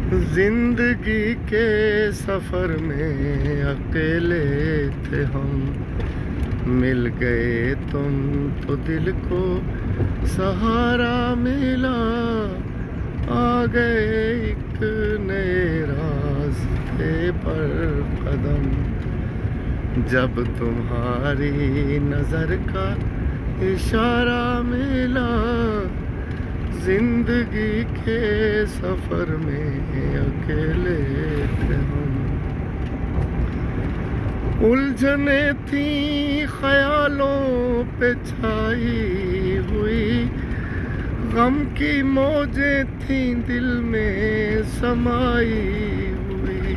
जिंदगी के सफर में अकेले थे हम, मिल गए तुम तो दिल को सहारा मिला। आ गए एक नए रास्ते पर कदम, जब तुम्हारी नजर का इशारा मिला। जिंदगी के सफर में अकेले थे हम। उलझने थी ख्यालों पे छाई हुई, गम की मौजें थी दिल में समाई हुई।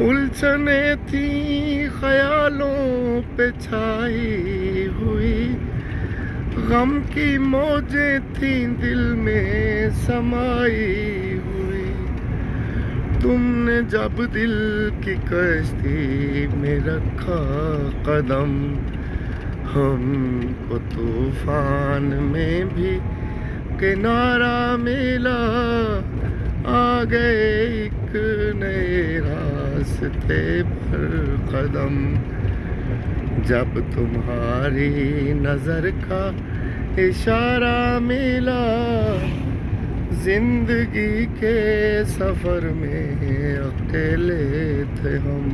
उलझने थी ख्यालों पे छाई हुई, गम की मौजें थी दिल में समाई हुई। तुमने जब दिल की कश्ती में रखा कदम, हमको तूफान में भी किनारा मिला। आ गए एक नए रास्ते पर कदम, जब तुम्हारी नजर का इशारा मिला। जिंदगी के सफर में अकेले थे हम।